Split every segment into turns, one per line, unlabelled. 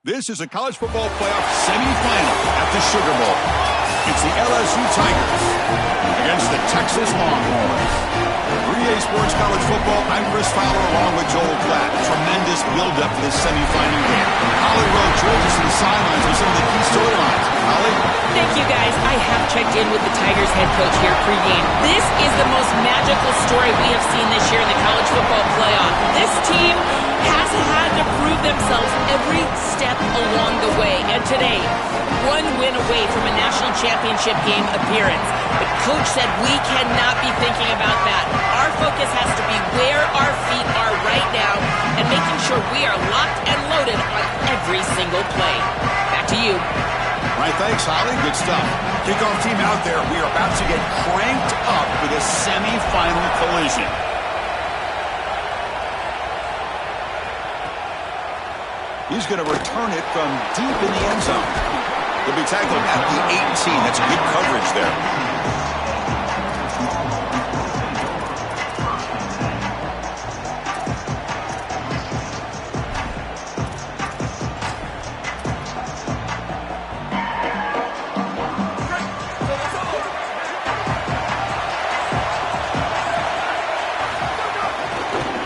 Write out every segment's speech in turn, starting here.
This is a college football playoff semifinal at the Sugar Bowl. It's the LSU Tigers against the Texas Longhorns. 3A Sports College Football, I'm Chris Fowler along with Joel Platt. Tremendous build-up to this semifinal game. Holly Rowe joins us to the sidelines with some of the key storylines. Holly?
Thank you, guys. I have checked in with the Tigers head coach here pregame. This is the most magical story we have seen this year in the college football playoff. This team has had to prove themselves every step along the way. And today, one win away from a national championship game appearance. The coach said we cannot be thinking about that. Our focus has to be where our feet are right now and making sure we are locked and loaded on every single play. Back to you.
All right, thanks, Holly. Good stuff. Kickoff team out there. We are about to get cranked up with a semifinal collision. He's going to return it from deep in the end zone. He'll be tackled at the 18. That's good coverage there.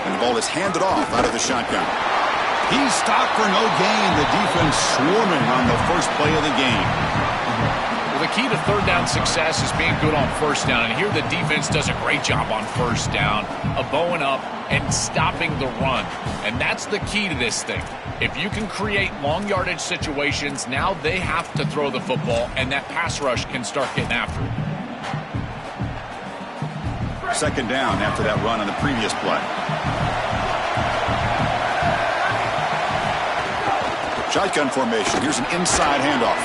And the ball is handed off out of the shotgun. He's stopped for no gain. The defense swarming on the first play of the game.
Well, the key to third down success is being good on first down. And here the defense does a great job on first down, bowing up and stopping the run. And that's the key to this thing. If you can create long yardage situations, now they have to throw the football, and that pass rush can start getting after it.
Second down after that run on the previous play. Shotgun formation. Here's an inside handoff.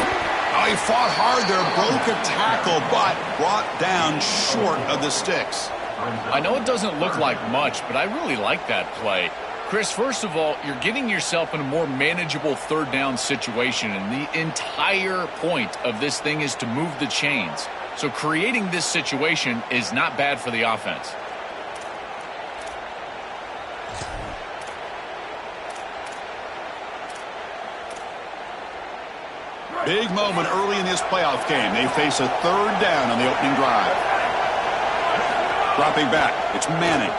Oh, he fought hard there, broke a tackle, but brought down short of the sticks.
I know it doesn't look like much, but I really like that play. Chris, first of all, you're getting yourself in a more manageable third down situation, and the entire point of this thing is to move the chains. So creating this situation is not bad for the offense.
Big moment early in this playoff game. They face a third down on the opening drive. Dropping back. It's Manning.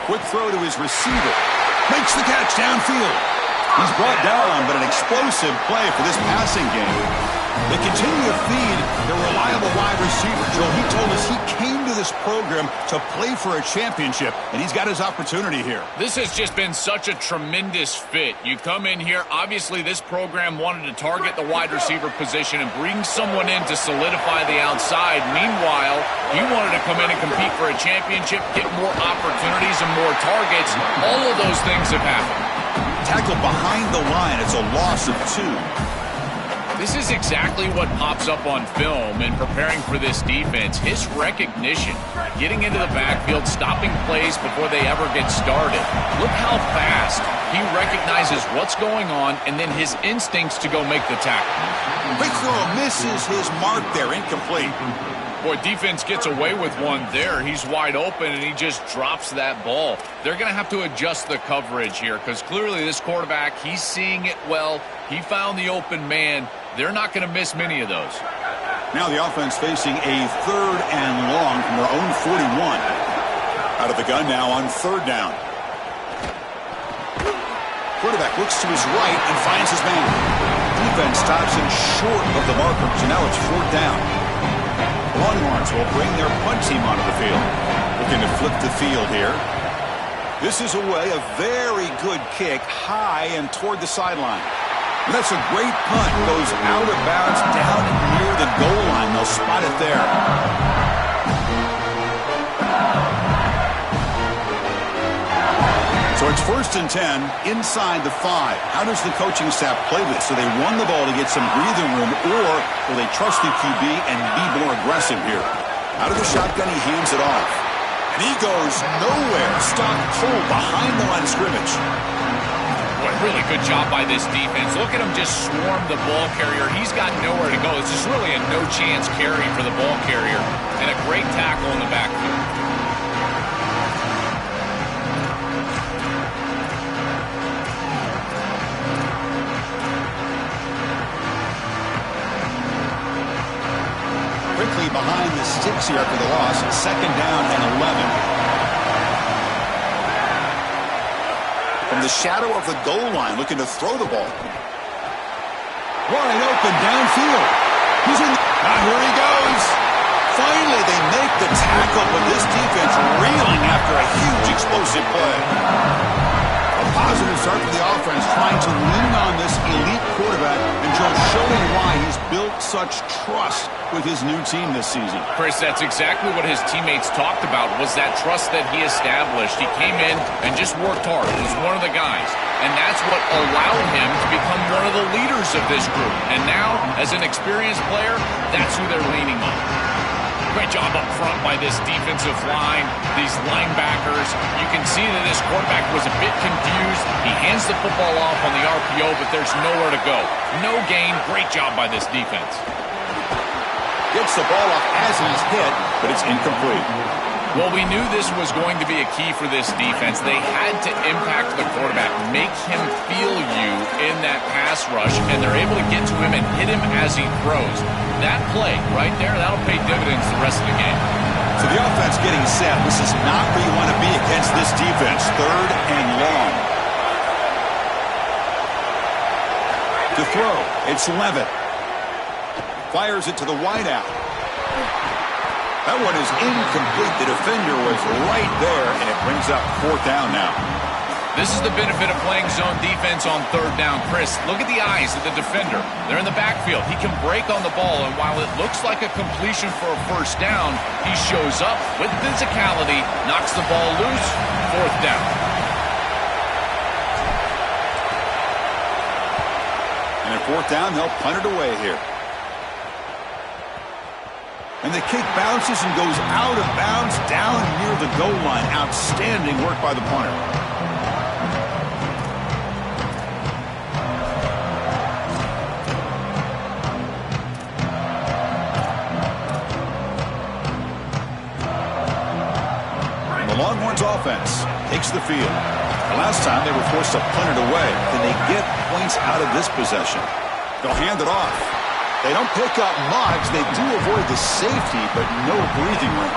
Quick throw to his receiver. Makes the catch downfield. He's brought down, but an explosive play for this passing game. They continue to feed their reliable wide receiver. Joe, he told us he came to this program to play for a championship, and he's got his opportunity here.
This has just been such a tremendous fit. You come in here, obviously this program wanted to target the wide receiver position and bring someone in to solidify the outside. Meanwhile, he wanted to come in and compete for a championship, get more opportunities and more targets. All of those things have happened.
Tackled behind the line. It's a loss of 2.
This is exactly what pops up on film in preparing for this defense. His recognition, getting into the backfield, stopping plays before they ever get started. Look how fast he recognizes what's going on and then his instincts to go make the tackle.
Quick throw misses his mark there, incomplete.
Boy, defense gets away with one there. He's wide open, and he just drops that ball. They're going to have to adjust the coverage here because clearly this quarterback, he's seeing it well. He found the open man. They're not going to miss many of those.
Now the offense facing a third and long from their own 41. Out of the gun now on third down. Quarterback looks to his right and finds his man. Defense stops him short of the marker, so now it's fourth down. Longhorns will bring their punt team onto the field. Looking to flip the field here. This is away, a very good kick, high and toward the sideline. And that's a great punt. Goes out of bounds down near the goal line. They'll spot it there. So it's 1st and 10 inside the 5. How does the coaching staff play this? So they run the ball to get some breathing room, or will they trust the QB and be more aggressive here? Out of the shotgun, he hands it off. And he goes nowhere. Stopped cold behind the line of scrimmage.
Boy, really good job by this defense. Look at him just swarm the ball carrier. He's got nowhere to go. It's just really a no-chance carry for the ball carrier. And a great tackle in the backfield.
here after the loss. 2nd down and 11. From the shadow of the goal line, looking to throw the ball. Wide open downfield. He's in. Here he goes. Finally, they make the tackle, but this defense reeling after a huge explosive play. A positive start for the offense, trying to lean on this elite quarterback and just showing why he's built such trust with his new team this season.
Chris, that's exactly what his teammates talked about, was that trust that he established. He came in and just worked hard. He was one of the guys. And that's what allowed him to become one of the leaders of this group. And now, as an experienced player, that's who they're leaning on. Great job up front by this defensive line, these linebackers. You can see that this quarterback was a bit confused. He hands the football off on the RPO, but there's nowhere to go. No gain. Great job by this defense.
Gets the ball off as he's hit, but it's incomplete.
Well, we knew this was going to be a key for this defense. They had to impact the quarterback, make him feel you in that pass rush, and they're able to get to him and hit him as he throws. That play right there, that'll pay dividends the rest of the game.
So the offense getting set. This is not where you want to be against this defense. 3rd and long. To throw, it's Levitt. Fires it to the wideout. That one is incomplete. The defender was right there, and it brings up 4th down now.
This is the benefit of playing zone defense on 3rd down. Chris, look at the eyes of the defender. They're in the backfield. He can break on the ball, and while it looks like a completion for a 1st down, he shows up with physicality, knocks the ball loose, 4th down.
And at 4th down, they'll punt it away here. And the kick bounces and goes out of bounds down near the goal line. Outstanding work by the punter. And the Longhorns offense takes the field. The last time they were forced to punt it away. Can they get points out of this possession? They'll hand it off. They don't pick up much. They do avoid the safety, but no breathing room.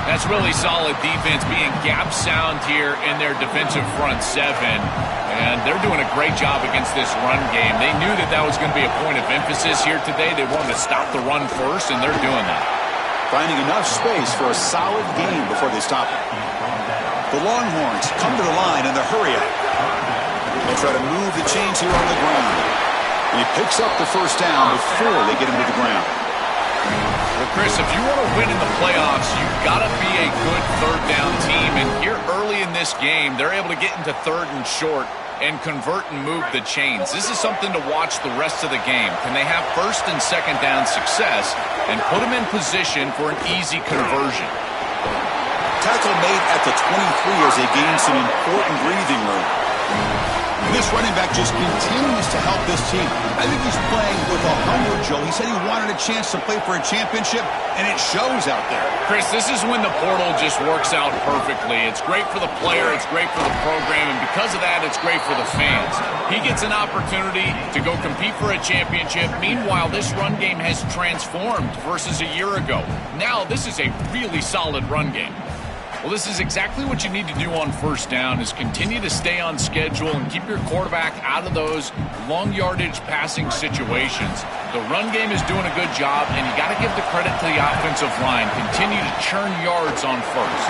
That's really solid defense, being gap sound here in their defensive front 7. And they're doing a great job against this run game. They knew that that was going to be a point of emphasis here today. They wanted to stop the run first, and they're doing that.
Finding enough space for a solid gain before they stop it. The Longhorns come to the line in the hurry up. They try to move the chains here on the ground. And he picks up the 1st down before they get him to the ground.
Well, Chris, if you want to win in the playoffs, you've got to be a good 3rd down team. And here early in this game, they're able to get into 3rd and short and convert and move the chains. This is something to watch the rest of the game. Can they have 1st and 2nd down success and put them in position for an easy conversion?
Tackle made at the 23 as they gain some important breathing room. This running back just continues to help this team. I think he's playing with a hunger, Joe. He said he wanted a chance to play for a championship, and it shows out there.
Chris, this is when the portal just works out perfectly. It's great for the player, it's great for the program, and because of that, it's great for the fans. He gets an opportunity to go compete for a championship. Meanwhile, this run game has transformed versus a year ago. Now, this is a really solid run game. Well, this is exactly what you need to do on 1st down, is continue to stay on schedule and keep your quarterback out of those long yardage passing situations. The run game is doing a good job, and you got to give the credit to the offensive line. Continue to churn yards on 1st.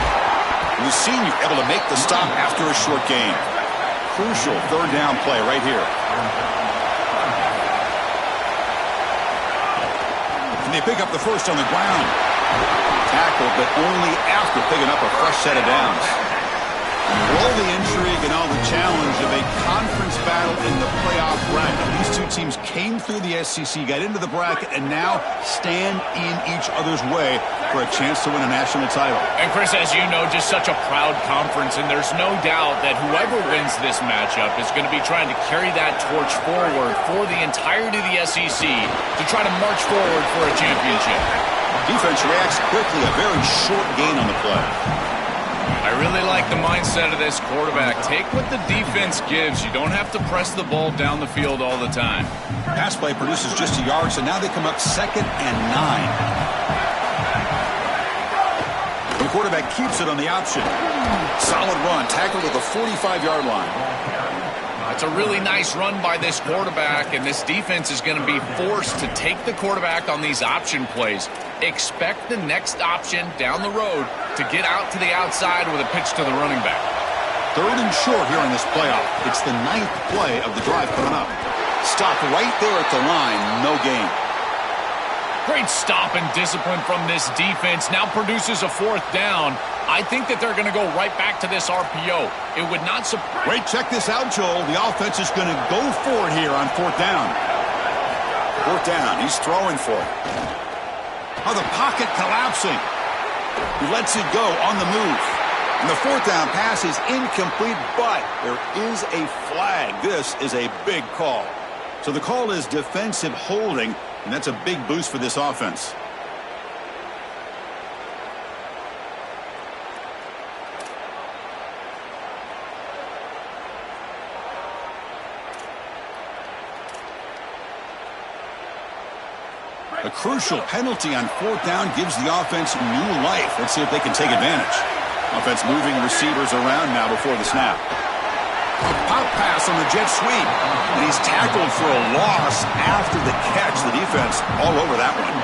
The senior able to make the stop after a short gain. Crucial 3rd down play right here. And they pick up the 1st on the ground. Tackled, but only after picking up a fresh set of downs. For all the intrigue and all the challenge of a conference battle in the playoff bracket, these two teams came through the SEC, got into the bracket, and now stand in each other's way for a chance to win a national title.
And Chris, as you know, just such a proud conference, and there's no doubt that whoever wins this matchup is going to be trying to carry that torch forward for the entirety of the SEC to try to march forward for a championship.
Defense reacts quickly, a very short gain on the play.
I really like the mindset of this quarterback. Take what the defense gives. You don't have to press the ball down the field all the time.
Pass play produces just a yard, so now they come up 2nd and 9. quarterback keeps it on the option. Solid run, tackled at the 45-yard line.
It's a really nice run by this quarterback, and this defense is going to be forced to take the quarterback on these option plays. Expect the next option down the road to get out to the outside with a pitch to the running back.
3rd and short here in this playoff. It's the 9th play of the drive coming up. Stop right there at the line, no gain.
Great stop and discipline from this defense. Now produces a 4th down. I think that they're going to go right back to this RPO. It would not surprise.
Wait, check this out, Joel. The offense is going to go for it here on 4th down. 4th down. He's throwing for it. Oh, the pocket collapsing. He lets it go on the move. And the 4th down pass is incomplete, but there is a flag. This is a big call. So the call is defensive holding, and that's a big boost for this offense. A crucial penalty on 4th down gives the offense new life. Let's see if they can take advantage. Offense moving receivers around now before the snap. A pop pass on the jet sweep. And he's tackled for a loss after the catch. The defense all over that one.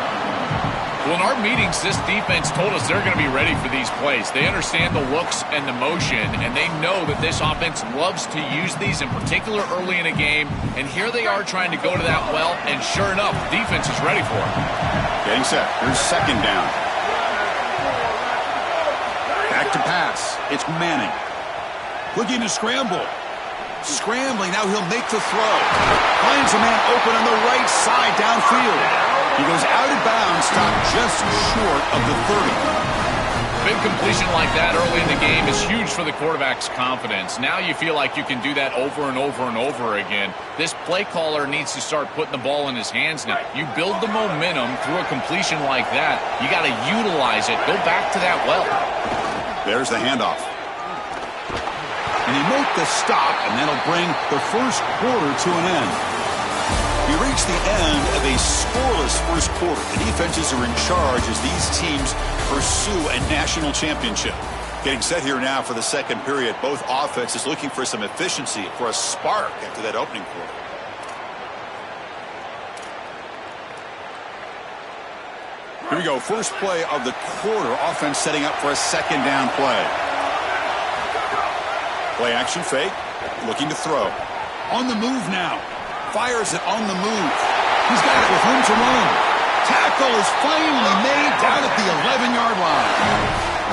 Well, in our meetings, this defense told us they're going to be ready for these plays. They understand the looks and the motion, and they know that this offense loves to use these, in particular early in a game. And here they are trying to go to that well, and sure enough, the defense is ready for it.
Getting set. Here's 2nd down. Back to pass. It's Manning. Looking to scramble. Scrambling. Now he'll make the throw. Finds a man open on the right side downfield. He goes out of bounds, stopped just short of the 30.
Big completion like that early in the game is huge for the quarterback's confidence. Now you feel like you can do that over and over and over again. This play caller needs to start putting the ball in his hands now. You build the momentum through a completion like that. You got to utilize it. Go back to that well.
There's the handoff. And he made the stop, and that'll bring the first quarter to an end. We reach the end of a scoreless first quarter. The defenses are in charge as these teams pursue a national championship. Getting set here now for the 2nd period. Both offenses looking for some efficiency, for a spark after that opening quarter. Here we go. First play of the quarter. Offense setting up for a 2nd down play. Play action fake. Looking to throw. On the move now. Fires it on the move. He's got it with room to run. Tackle is finally made down at the 11-yard line.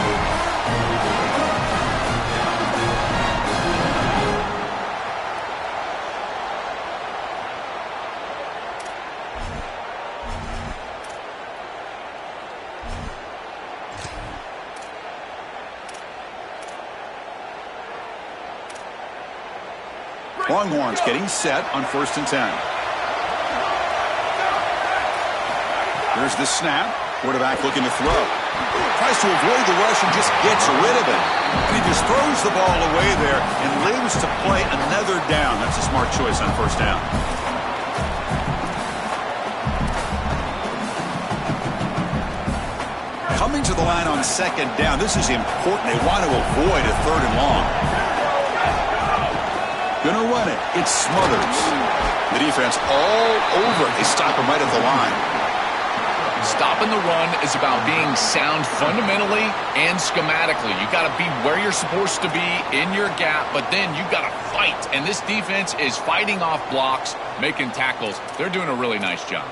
Longhorns getting set on 1st and 10. Here's the snap. Quarterback looking to throw. Tries to avoid the rush and just gets rid of it. And he just throws the ball away there and lives to play another down. That's a smart choice on 1st down. Coming to the line on 2nd down. This is important. They want to avoid a 3rd and long. Gonna run it. It's Smothers. The defense all over it. They stop him right at the line.
Stopping the run is about being sound fundamentally and schematically. You got to be where you're supposed to be in your gap, but then you got to fight. And this defense is fighting off blocks, making tackles. They're doing a really nice job.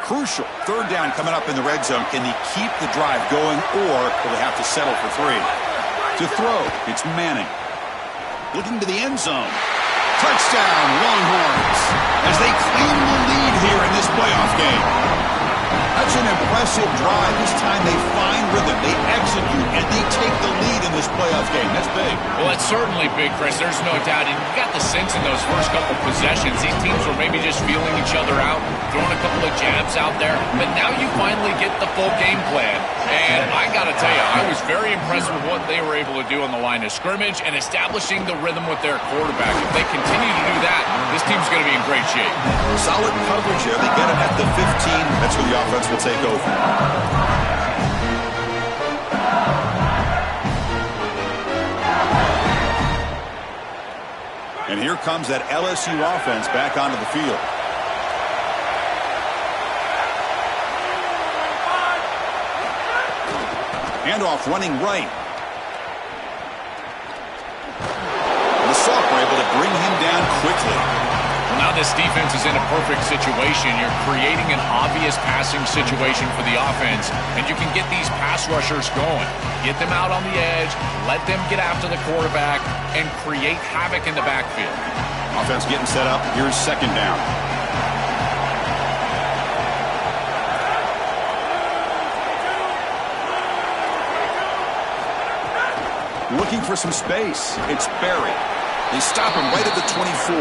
Crucial 3rd down coming up in the red zone. Can they keep the drive going, or will they have to settle for 3? To throw, it's Manning. Looking to the end zone. Touchdown, Longhorns, as they claim the lead here in this playoff game. That's an impressive drive. This time they find rhythm, they execute, and they take the lead in this playoff game. That's big.
Well, that's certainly big, Chris. There's no doubt. And you got the sense in those first couple possessions, these teams were maybe just feeling each other out, throwing a couple of jabs out there. But now you finally get the full game plan. And I got to tell you, I was very impressed with what they were able to do on the line of scrimmage and establishing the rhythm with their quarterback. If they continue to do that, this team's going to be in great shape.
Solid coverage here. They get it at the 15. That's where the offense will take over. And here comes that LSU offense back onto the field. Handoff running right. And the Sophomore able to bring him down quickly.
Well, now this defense is in a perfect situation. You're creating an obvious passing situation for the offense, and you can get these pass rushers going. Get them out on the edge, let them get after the quarterback, and create havoc in the backfield.
Offense getting set up. Here's second down. Looking for some space. It's Barry. They stop him right at the 24.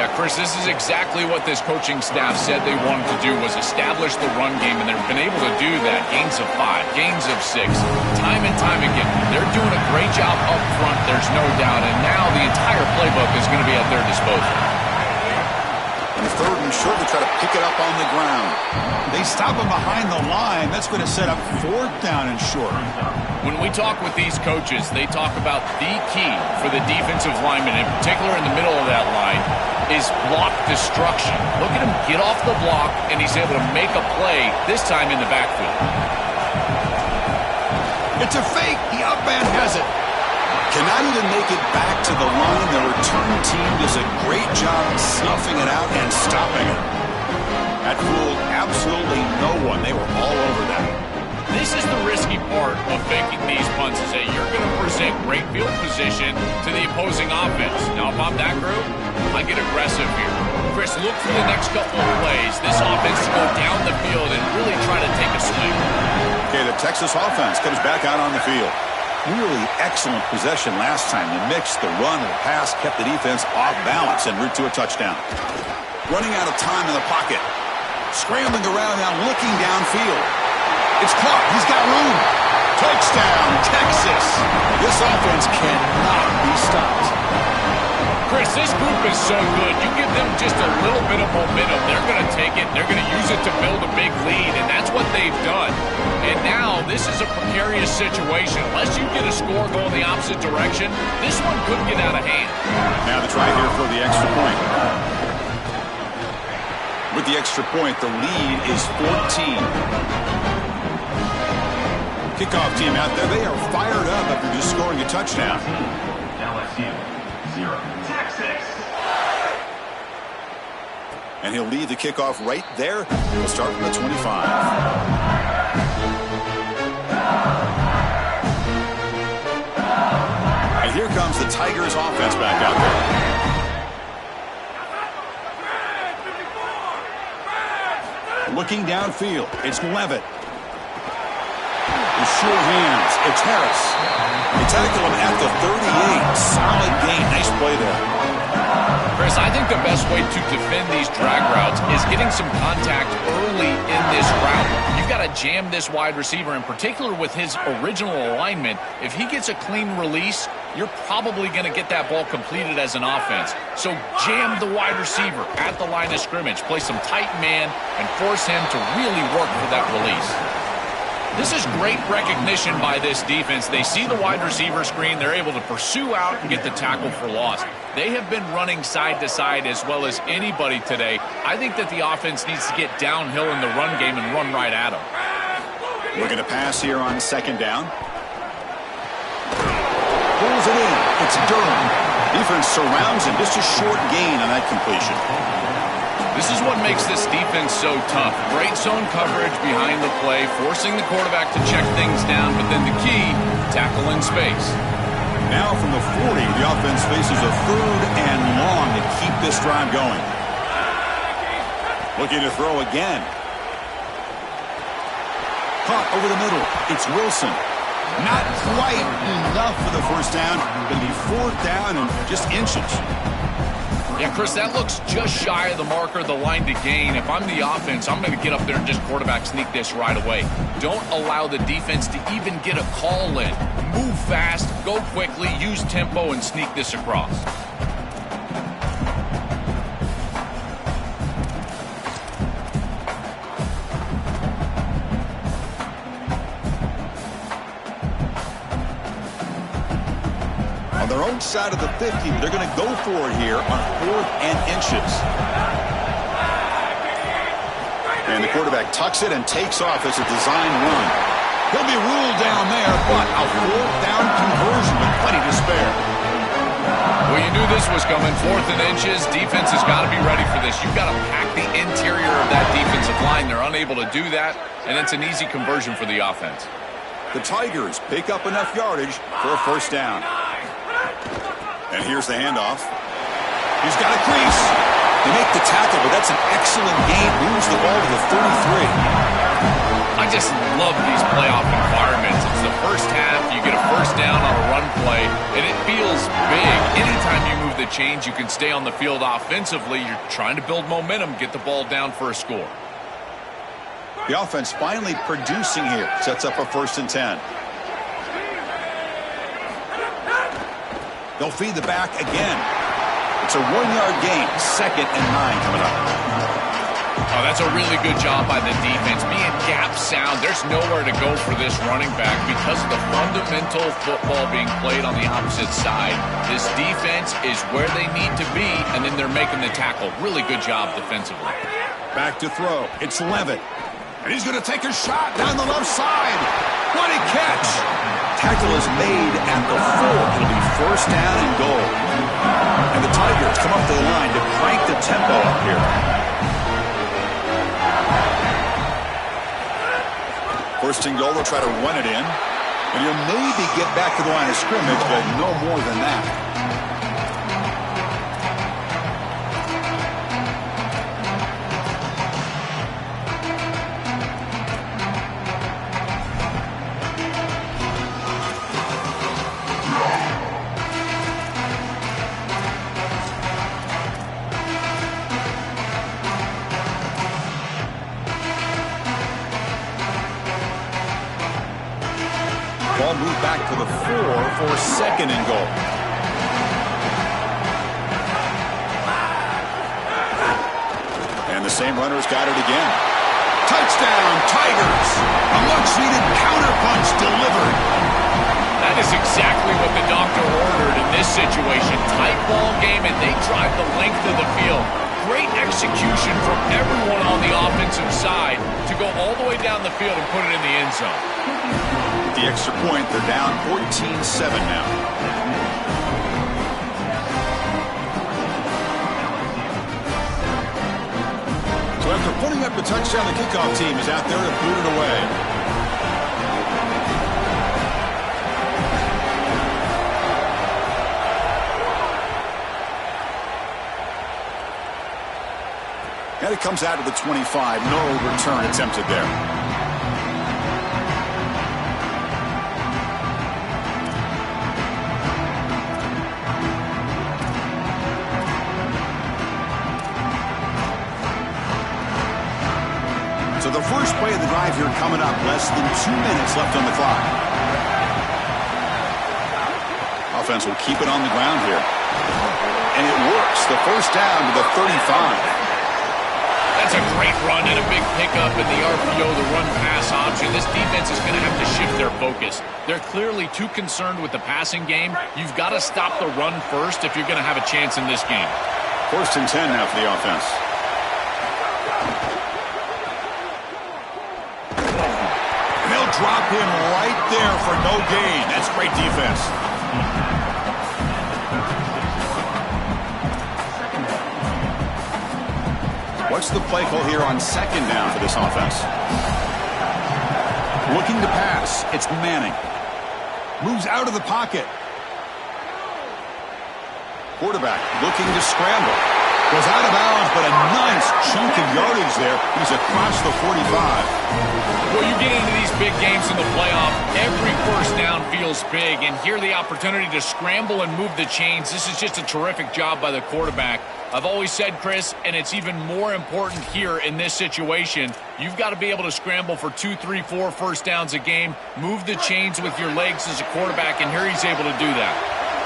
Yeah, Chris, this is exactly what this coaching staff said they wanted to do, was establish the run game, and they've been able to do that. Gains of 5, gains of 6, time and time again. They're doing a great job up front, there's no doubt, and now the entire playbook is going to be at their disposal.
And third and short, they try to pick it up on the ground. They stop him behind the line. That's going to set up fourth down and short.
When we talk with these coaches, they talk about the key for the defensive lineman, in particular in the middle of that line, is block destruction. Look at him get off the block, and he's able to make a play, this time in the backfield.
It's a fake. The up man has it. Cannot even make it back to the line. The return team does a great job snuffing it out and stopping it. That fooled absolutely no one. They were all over that.
This is the risky part of making these punts, is that you're going to present great field position to the opposing offense. Now, if I'm that group, I get aggressive here. Chris, look for the next couple of plays. This offense to go down the field and really try to take a swing.
Okay, the Texas offense comes back out on the field. Really excellent possession last time. The mix, the run, and the pass kept the defense off balance en route to a touchdown. Running out of time in the pocket. Scrambling around now, looking downfield. It's Clark. He's got room. Touchdown, Texas. This offense cannot be stopped.
Chris, this group is so good. You give them just a little bit of momentum, they're going to take it, they're going to use it to build a big lead, and that's what they've done. And now, this is a precarious situation. Unless you get a score going the opposite direction, this one could get out of hand.
Now the try here for the extra point. With the extra point, the lead is 14. Kickoff team out there, they are fired up after just scoring a touchdown.
LSU 0, Texas.
And he'll lead the kickoff right there. He'll start from the 25. And here comes the Tigers offense back out there. Looking downfield, it's Levitt. With sure hands, it's Harris. They tackle him at the 38. Solid gain. Nice play there.
Chris, I think the best way to defend these drag routes is getting some contact early in this route. You've got to jam this wide receiver, in particular with his original alignment. If he gets a clean release, you're probably going to get that ball completed as an offense. So jam the wide receiver at the line of scrimmage. Play some tight man and force him to really work for that release. This is great recognition by this defense. They see the wide receiver screen. They're able to pursue out and get the tackle for loss. They have been running side to side as well as anybody today. I think that the offense needs to get downhill in the run game and run right at them.
Looking to pass here on second down. Pulls it in. It's Durham. Defense surrounds him. Just a short gain on that completion.
This is what makes this defense so tough. Great zone coverage behind the play, forcing the quarterback to check things down, but then the key, tackle in space.
Now from the 40, the offense faces a third and long to keep this drive going. Looking to throw again. Caught over the middle. It's Wilson. Not quite enough for the first down. Going to be fourth down and just inches.
Yeah, Chris, that looks just shy of the marker, the line to gain. If I'm the offense, I'm going to get up there and just quarterback sneak this right away. Don't allow the defense to even get a call in. Move fast, go quickly, use tempo, and sneak this across.
Their own side of the 50, they're going to go for it here on 4th and inches. And the quarterback tucks it and takes off as a design run. He'll be ruled down there, but a 4th down conversion with plenty to spare.
Well, you knew this was coming. 4th and inches. Defense has got to be ready for this. You've got to pack the interior of that defensive line. They're unable to do that, and it's an easy conversion for the offense.
The Tigers pick up enough yardage for a 1st down. And here's the handoff. He's got a crease. They make the tackle, but that's an excellent game. Moves the ball to the 33.
I just love these playoff environments. It's the first half. You get a 1st down on a run play, and it feels big. Anytime you move the chains, you can stay on the field offensively. You're trying to build momentum, get the ball down for a score.
The offense finally producing here. Sets up a 1st and 10. They'll feed the back again. It's a 1-yard gain. 2nd and 9 coming up.
Oh, that's a really good job by the defense. Being gap sound, there's nowhere to go for this running back because of the fundamental football being played on the opposite side. This defense is where they need to be, and then they're making the tackle. Really good job defensively.
Back to throw. It's Levitt. And he's going to take a shot down the left side. What a catch! Tackle is made at the 4. It'll be 1st down and goal. And the Tigers come up to the line to crank the tempo up here. 1st and goal, they'll try to run it in. And he'll maybe get back to the line of scrimmage, but no more than that. Ball moved back to the 4 for 2nd and goal. And the same runner's got it again. Touchdown, Tigers! A much-needed counterpunch delivered.
That is exactly what the doctor ordered in this situation. Tight ball game, and they drive the length of the field. Great execution from everyone on the offensive side to go all the way down the field and put it in the end zone.
The extra point, they're down 14-7 now. So after putting up the touchdown, the kickoff team is out there to boot it away. And it comes out to the 25. No return attempted there. So the first play of the drive here coming up. Less than 2 minutes left on the clock. Offense will keep it on the ground here. And it works. The 1st down to the 35.
That's a great run and a big pickup in the RPO, the run-pass option. This defense is going to have to shift their focus. They're clearly too concerned with the passing game. You've got to stop the run first if you're going to have a chance in this game.
1st and 10 now for the offense. And they'll drop him right there for no gain. That's great defense. What's the play call here on 2nd down for this offense? Looking to pass. It's Manning. Moves out of the pocket. Quarterback looking to scramble. Goes out of bounds, but a nice chunk of yardage there. He's across the 45.
Well, you get into these big games in the playoff, every first down feels big, and here the opportunity to scramble and move the chains. This is just a terrific job by the quarterback. I've always said, Chris, and it's even more important here in this situation, you've got to be able to scramble for 2, 3, 4 first downs a game, move the chains with your legs as a quarterback, and here he's able to do that.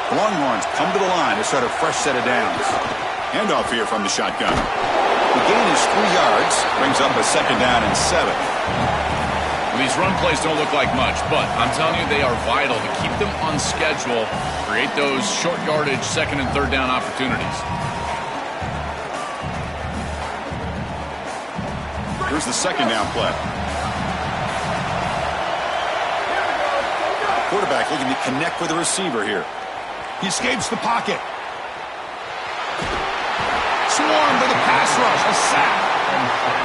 The Longhorns come to the line to start a fresh set of downs. Handoff here from the shotgun. The gain is 3 yards, brings up a second down and 7.
Well, these run plays don't look like much, but I'm telling you they are vital to keep them on schedule, create those short yardage second and third down opportunities.
Here's the second down play. Quarterback looking to connect with the receiver here. He escapes the pocket. Swarmed by the pass rush. A sack.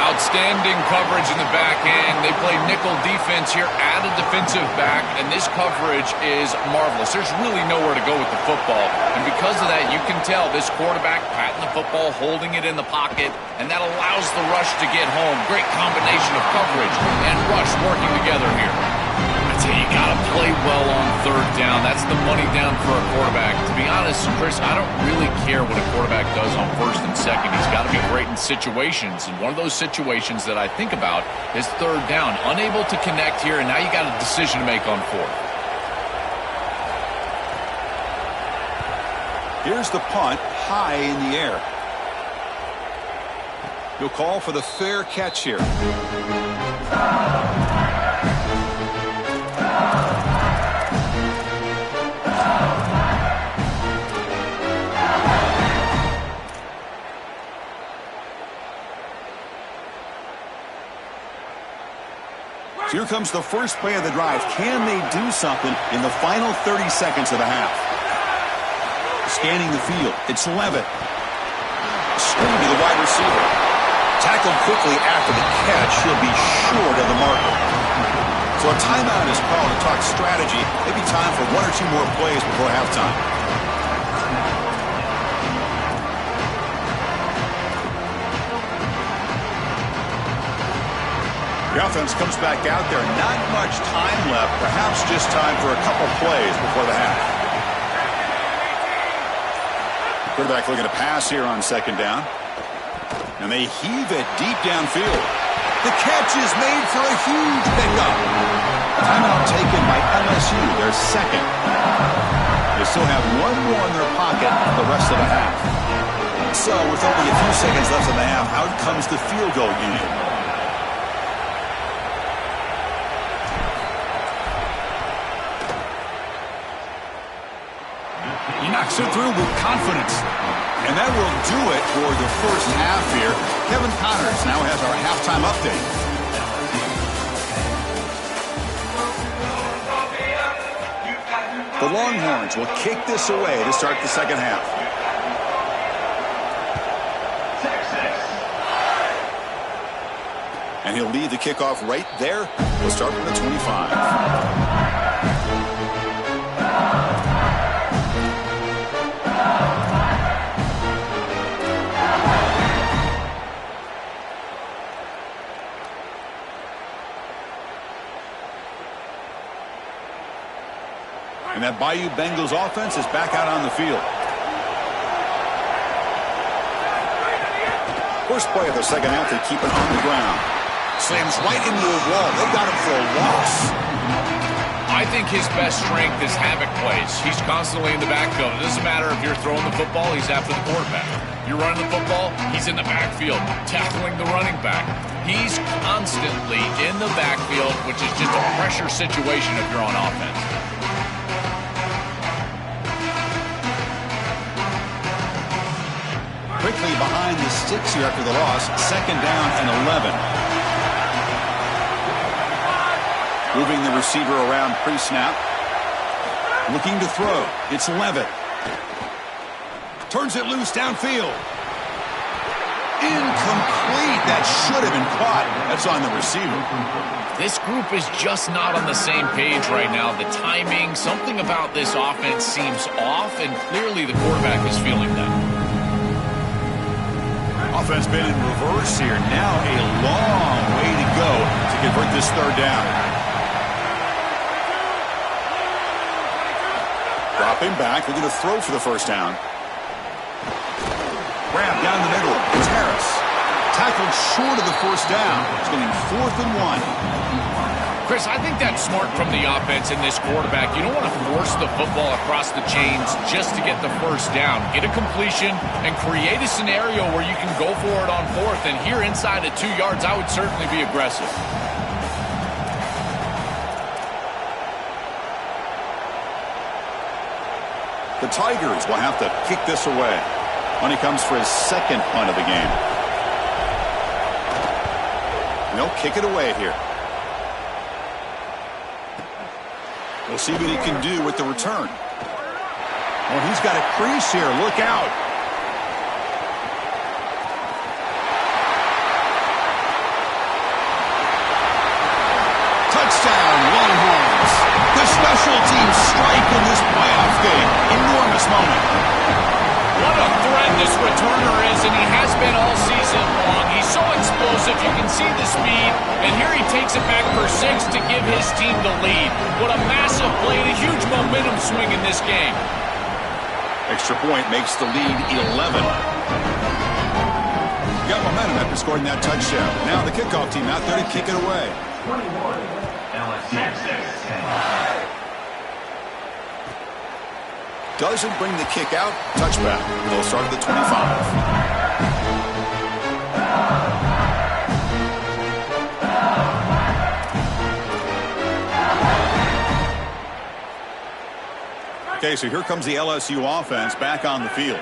Outstanding coverage in the back end. They play nickel defense here, add a defensive back, and this coverage is marvelous. There's really nowhere to go with the football, and because of that, you can tell this quarterback patting the football, holding it in the pocket, and that allows the rush to get home. Great combination of coverage and rush working together here. I tell you, you got to play well on third down. That's the money down for a quarterback. To be honest, Chris, I don't really care what a quarterback does on first and second. He's got to be great in situations, and one of those situations that I think about is third down. Unable to connect here, and now you got a decision to make on fourth.
Here's the punt, high in the air. He'll call for the fair catch here. So here comes the first play of the drive. Can they do something in the final 30 seconds of the half? Scanning the field. It's Levitt. Screen to the wide receiver. Tackled quickly after the catch. He'll be short of the marker. So a timeout is called to talk strategy. Maybe time for 1 or 2 more plays before halftime. The offense comes back out there. Not much time left. Perhaps just time for a couple plays before the half. Quarterback looking to pass here on second down. And they heave it deep downfield. The catch is made for a huge pickup. Timeout taken by LSU, their second. They still have 1 more in their pocket the rest of the half. So with only a few seconds left in the half, out comes the field goal unit. He knocks it through with confidence. And that will do it for the first half here. Kevin Connors now has our halftime update. The Longhorns will kick this away to start the second half. And he'll lead the kickoff right there. We'll start from the 25. And that Bayou Bengals offense is back out on the field. First play of the second half, they keep it on the ground. Slams right into the wall. They got him for a loss.
I think his best strength is havoc plays. He's constantly in the backfield. It doesn't matter if you're throwing the football, he's after the quarterback. You're running the football, he's in the backfield, tackling the running back. He's constantly in the backfield, which is just a pressure situation if you're on offense.
Quickly behind the sticks here after the loss. Second down and 11. Moving the receiver around pre-snap. Looking to throw. It's Levitt. Turns it loose downfield. Incomplete. That should have been caught. That's on the receiver.
This group is just not on the same page right now. The timing, something about this offense seems off, and clearly the quarterback is feeling that.
Offense been in reverse here. Now a long way to go to convert this third down. Dropping back. They're going to throw for the first down. Grab down the middle. It's Harris. Tackled short of the first down. It's going to be 4th and 1.
Chris, I think that's smart from the offense in this quarterback. You don't want to force the football across the chains just to get the first down. Get a completion and create a scenario where you can go for it on 4th. And here inside at 2 yards, I would certainly be aggressive.
The Tigers will have to kick this away when he comes for his second punt of the game. They'll kick it away here. We'll see what he can do with the return. Well, he's got a crease here. Look out. Touchdown, Longhorns. The special teams strike in this playoff game. Enormous moment.
What a threat this returner is, and he has been all season long. He's so explosive, you can see the speed, and here he takes it back for 6 to give his team the lead. What a massive play, and a huge momentum swing in this game.
Extra point makes the lead 11. Got momentum after scoring that touchdown. Now the kickoff team out there to kick it away.
21, LSU.
Doesn't bring the kick out. Touchback. They'll start at the 25. Okay, so here comes the LSU offense back on the field.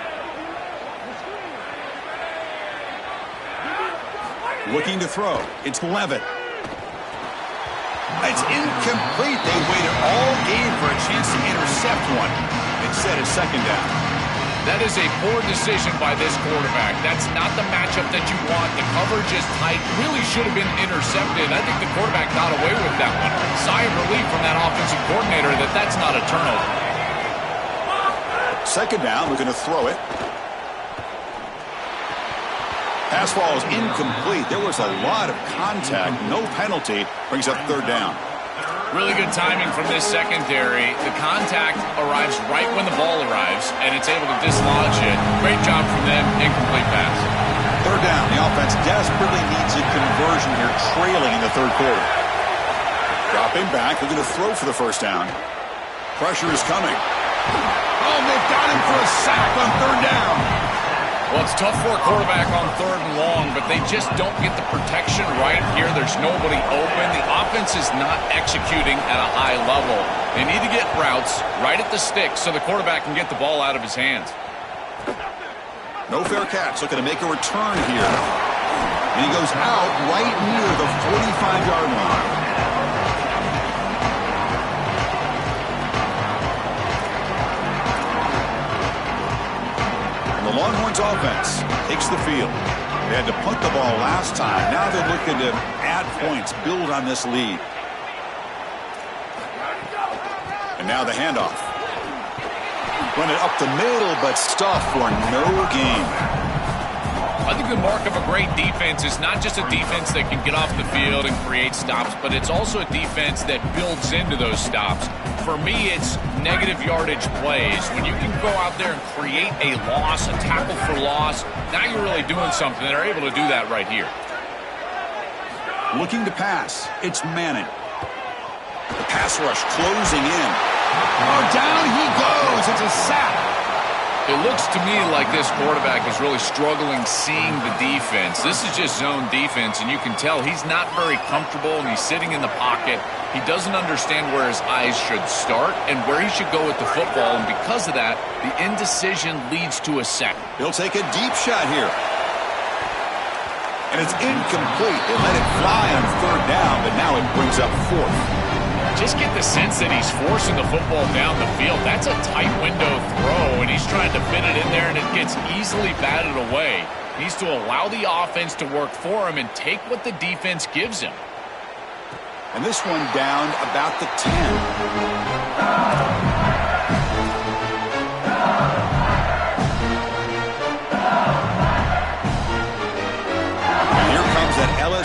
Looking to throw. It's Levitt. It's incomplete. They waited all game for a chance to intercept one. Instead, it's second down.
That is a poor decision by this quarterback. That's not the matchup that you want. The coverage is tight. Really should have been intercepted. I think the quarterback got away with that one. Sigh of relief from that offensive coordinator that that's not a turnover.
Second down, we're going to throw it. Pass ball is incomplete. There was a lot of contact. No penalty. Brings up third down.
Really good timing from this secondary. The contact arrives right when the ball arrives, and it's able to dislodge it. Great job from them. Incomplete pass.
Third down. The offense desperately needs a conversion here, trailing in the third quarter. Dropping back. They're going to throw for the first down. Pressure is coming. Oh, they've got him for a sack on third down.
Well, it's tough for a quarterback on 3rd and long, but they just don't get the protection right here. There's nobody open. The offense is not executing at a high level. They need to get routes right at the stick so the quarterback can get the ball out of his hands.
No fair catch. Looking to make a return here. And he goes out right near the 45-yard line. The Longhorns offense takes the field. They had to punt the ball last time. Now they're looking to add points, build on this lead. And now the handoff. Run it up the middle, but stuffed for no gain.
I think the mark of a great defense is not just a defense that can get off the field and create stops, but it's also a defense that builds into those stops. For me, it's negative yardage plays. When you can go out there and create a loss, a tackle for loss, now you're really doing something. They're able to do that right here.
Looking to pass. It's Manning. The pass rush closing in. Oh, down he goes. It's a sack.
It looks to me like this quarterback is really struggling seeing the defense. This is just zone defense, and you can tell he's not very comfortable, and he's sitting in the pocket. He doesn't understand where his eyes should start and where he should go with the football, and because of that, the indecision leads to a sack.
He'll take a deep shot here. And it's incomplete. They let it fly on third down, but now it brings up 4th.
Just get the sense that he's forcing the football down the field. That's a tight window throw, and he's trying to fit it in there, and it gets easily batted away. He needs to allow the offense to work for him and take what the defense gives him.
And this one down about the 10.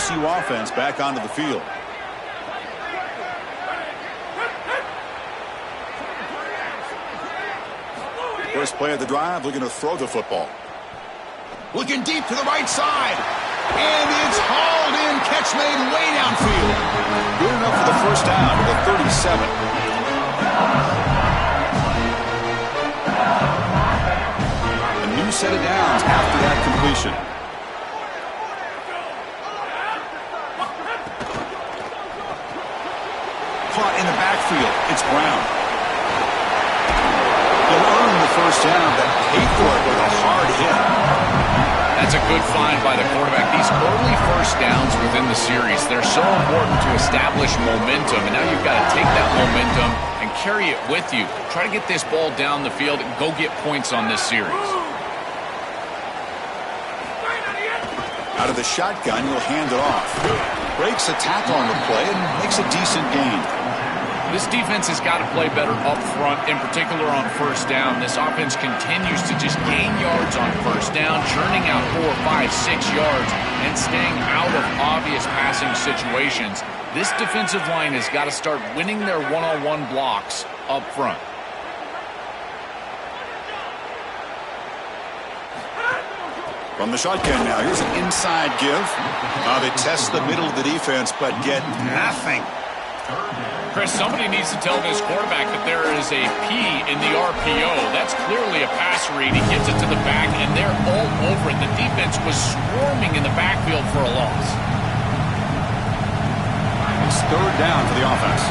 LSU offense back onto the field. First play of the drive, looking to throw the football. Looking deep to the right side. And it's hauled in. Catch made way downfield. Good enough for the first down to the 37. A new set of downs after that completion. Caught in the backfield. It's Brown. He'll earn the first down, but paid for it with a hard hit.
That's a good find by the quarterback. These early first downs within the series, they're so important to establish momentum, and now you've got to take that momentum and carry it with you. Try to get this ball down the field and go get points on this series.
Out of the shotgun, he'll hand it off. Breaks a tackle on the play and makes a decent gain.
This defense has got to play better up front, in particular on first down. This offense continues to just gain yards on first down, churning out 4, 5, 6 yards, and staying out of obvious passing situations. This defensive line has got to start winning their one-on-one blocks up front.
From the shotgun now, here's an inside give. They test the middle of the defense, but get nothing.
Chris, somebody needs to tell this quarterback that there is a P in the RPO. That's clearly a pass read. He gets it to the back, and they're all over it. The defense was swarming in the backfield for a loss.
It's third down for the offense.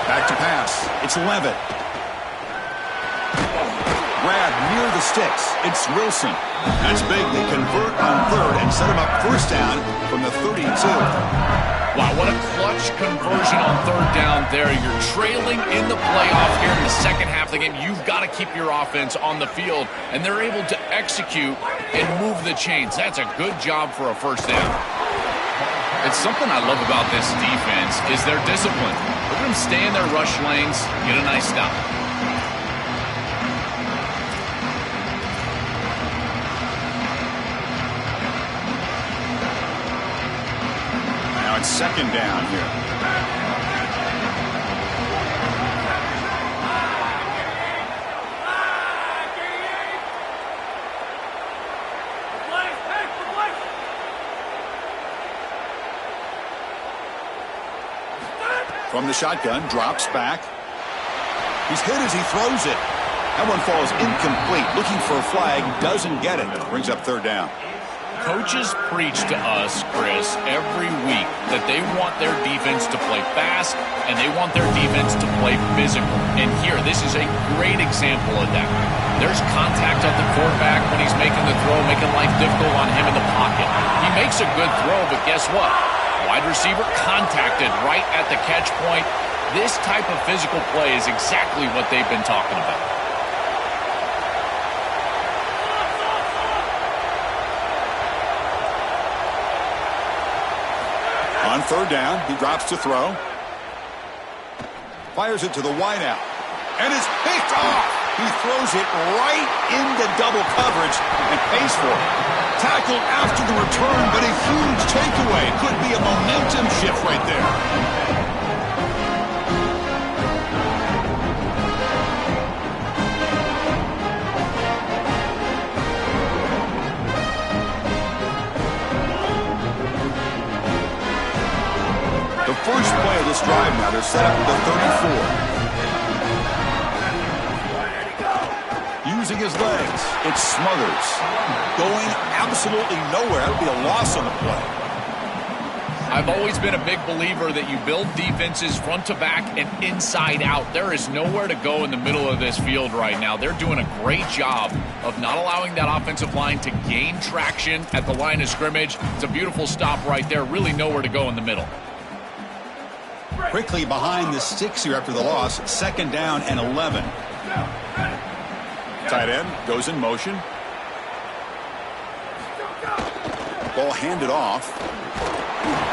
Back to pass. It's Levitt. Grab near the sticks. It's Wilson. That's big. They convert on third and set him up first down from the 32.
Wow, what a clutch conversion on third down there. You're trailing in the playoff here in the second half of the game. You've got to keep your offense on the field, and they're able to execute and move the chains. That's a good job for a first down. It's something I love about this defense is their discipline. Look at them stay in their rush lanes, get a nice stop.
It's second down here. From the shotgun, drops back. He's hit as he throws it. That one falls incomplete. Looking for a flag, doesn't get it. Brings up third down.
Coaches preach to us, Chris, every week that they want their defense to play fast and they want their defense to play physical. And here, this is a great example of that. There's contact at the quarterback when he's making the throw, making life difficult on him in the pocket. He makes a good throw, but guess what? Wide receiver contacted right at the catch point. This type of physical play is exactly what they've been talking about.
On third down, he drops to throw. Fires it to the wideout. And it's picked off. He throws it right into double coverage and pays for it. Tackled after the return, but a huge takeaway. Could be a momentum shift right there. The first play of this drive now, they're set up at the 34. Using his legs, it's Smothers. Going absolutely nowhere. That would be a loss on the play.
I've always been a big believer that you build defenses front to back and inside out. There is nowhere to go in the middle of this field right now. They're doing a great job of not allowing that offensive line to gain traction at the line of scrimmage. It's a beautiful stop right there. Really nowhere to go in the middle.
Quickly behind the sticks here after the loss. Second down and 11. Tight end goes in motion. Ball handed off.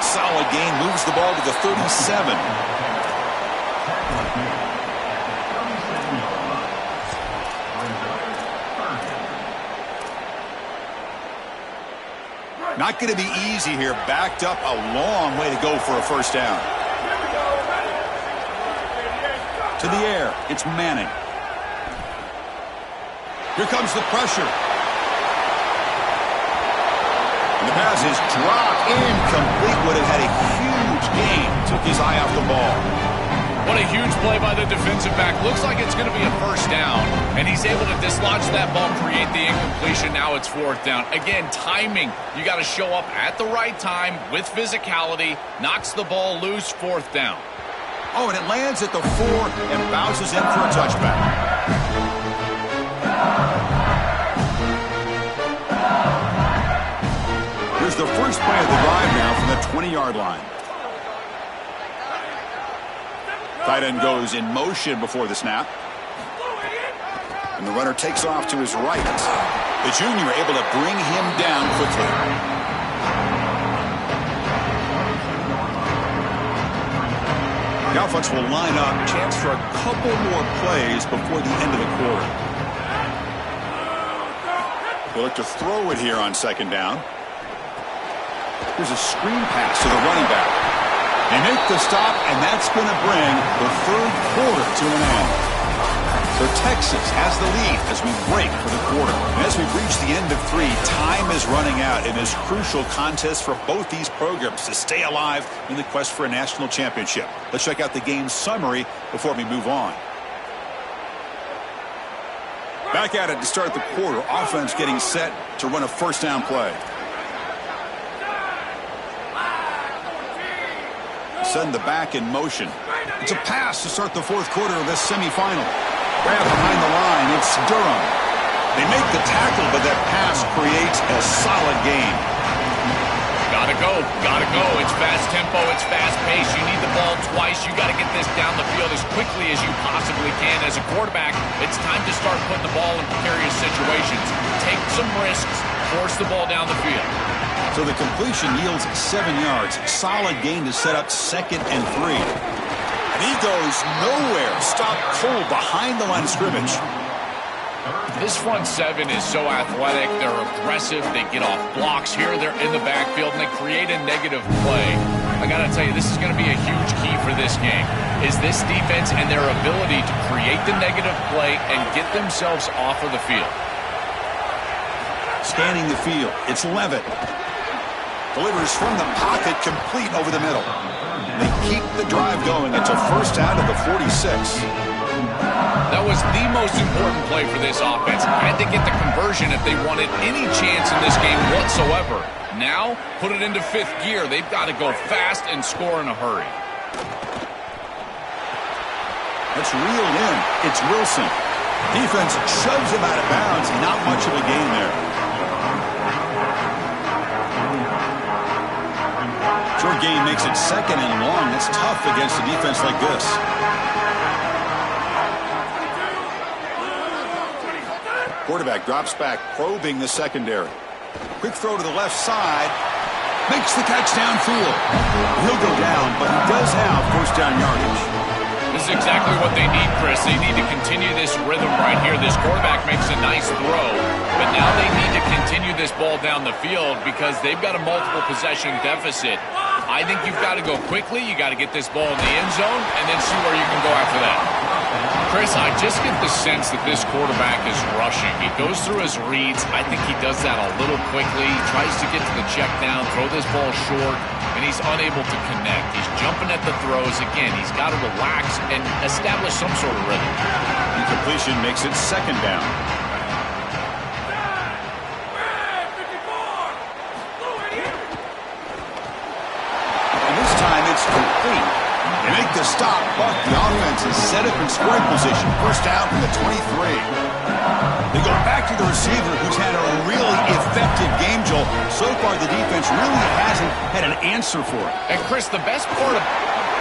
Solid gain, moves the ball to the 37. Not going to be easy here. Backed up a long way to go for a first down. To the air. It's Manning. Here comes the pressure. And the pass is dropped. Incomplete. Would have had a huge gain. Took his eye off the ball.
What a huge play by the defensive back. Looks like it's going to be a first down. And he's able to dislodge that ball, create the incompletion. Now it's fourth down. Again, timing. You got to show up at the right time with physicality. Knocks the ball loose, fourth down.
Oh, and it lands at the 4 and bounces in for a touchback. Here's the first play of the drive now from the 20-yard line. Tight end goes in motion before the snap. And the runner takes off to his right. The junior able to bring him down quickly. The offense will line up. Chance for a couple more plays before the end of the quarter. They look to throw it here on second down. Here's a screen pass to the running back. They make the stop, and that's going to bring the third quarter to an end. So Texas has the lead as we break for the quarter. And as we reach the end of 3, time is running out in this crucial contest for both these programs to stay alive in the quest for a national championship. Let's check out the game summary before we move on. Back at it to start the quarter. Offense getting set to run a first down play. Send the back in motion. It's a pass to start the fourth quarter of this semifinal. Grab behind the line. It's Durham. They make the tackle, but that pass creates a solid gain.
Gotta go. Gotta go. It's fast tempo. It's fast pace. You need the ball twice. You got to get this down the field as quickly as you possibly can. As a quarterback, it's time to start putting the ball in precarious situations. Take some risks. Force the ball down the field.
So the completion yields 7 yards. Solid gain to set up 2nd and 3. And he goes nowhere. Stopped cold behind the line of scrimmage.
This front 7 is so athletic. They're aggressive. They get off blocks here. They're in the backfield, and they create a negative play. I got to tell you, this is going to be a huge key for this game, is this defense and their ability to create the negative play and get themselves off of the field.
Scanning the field. It's Levitt. Delivers from the pocket, complete over the middle. They keep the drive going. It's a first down to the 46.
That was the most important play for this offense. Had to get the conversion if they wanted any chance in this game whatsoever. Now, put it into 5th gear. They've got to go fast and score in a hurry.
It's reeled in. It's Wilson. Defense shoves him out of bounds. Not much of a gain there. Short gain makes it 2nd and long. That's tough against a defense like this. Quarterback drops back, probing the secondary. Quick throw to the left side. Makes the catch downfield. He'll go down, but he does have first down yardage.
This is exactly what they need, Chris. They need to continue this rhythm right here. This quarterback makes a nice throw, but now they need to continue this ball down the field because they've got a multiple possession deficit. I think you've got to go quickly. You got to get this ball in the end zone and then see where you can go after that. Chris, I just get the sense that this quarterback is rushing. He goes through his reads. I think he does that a little quickly. He tries to get to the check down, throw this ball short, and he's unable to connect. He's jumping at the throws. Again, he's got to relax and establish some sort of rhythm.
Incompletion makes it 2nd down. And this time it's complete. They make the stop, but the offense is set up in scoring position. First down from the 23. They go back to the receiver, who's had a really effective game, Joel. So far, the defense really hasn't had an answer for it.
And, Chris, the best part of...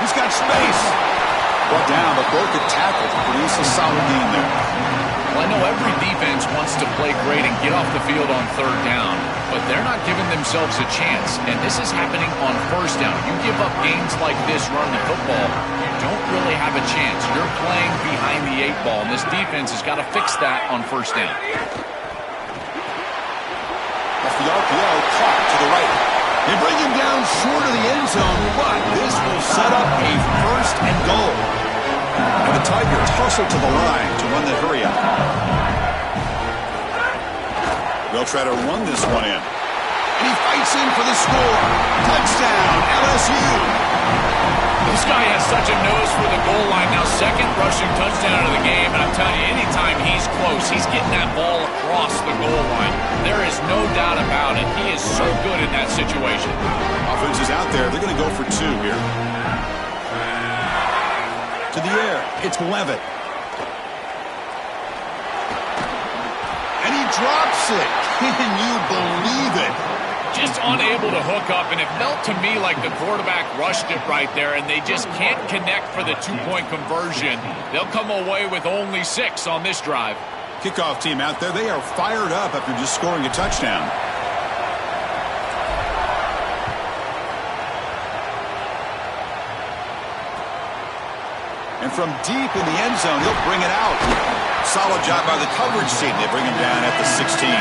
He's got space. Brought down, but broke a tackle to produce a solid gain there.
Well, I know every defense wants to play great and get off the field on 3rd down, but they're not giving themselves a chance, and this is happening on 1st down. You give up games like this running the football, you don't really have a chance. You're playing behind the 8 ball, and this defense has got to fix that on 1st down.
Off the RPO, caught to the right They bring him down short of the end zone, but this will set up a first and goal. And the Tigers hustle to the line to run the hurry up. They'll try to run this one in. And he fights in for the score. Touchdown, LSU.
This guy has such a nose for the goal line. Now, second rushing touchdown of the game. And I'm telling you, anytime he's close, he's getting that ball across the goal line. There is no doubt about it. He is so good in that situation.
Offense is out there. They're going to go for two here. To the air. It's Levitt. And he drops it. Can you believe it?
Just unable to hook up, and it felt to me like the quarterback rushed it right there, and they just can't connect for the two-point conversion. They'll come away with only 6 on this drive.
Kickoff team out there, they are fired up after just scoring a touchdown. And from deep in the end zone, they'll bring it out. Solid job by the coverage team. They bring him down at the 16.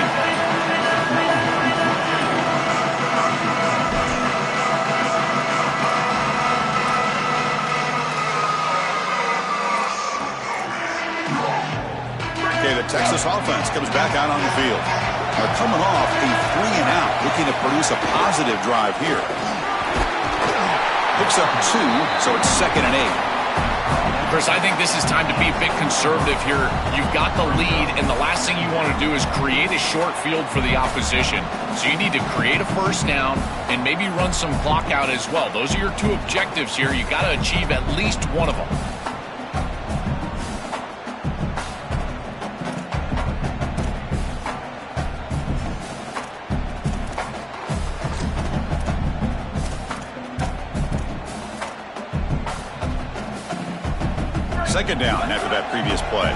Okay, the Texas offense comes back out on the field. They're coming off a 3-and-out, looking to produce a positive drive here. Picks up 2, so it's 2nd and 8.
Chris, I think this is time to be a bit conservative here. You've got the lead, and the last thing you want to do is create a short field for the opposition. So you need to create a first down and maybe run some clock out as well. Those are your 2 objectives here. You've got to achieve at least one of them.
Second down after that previous play.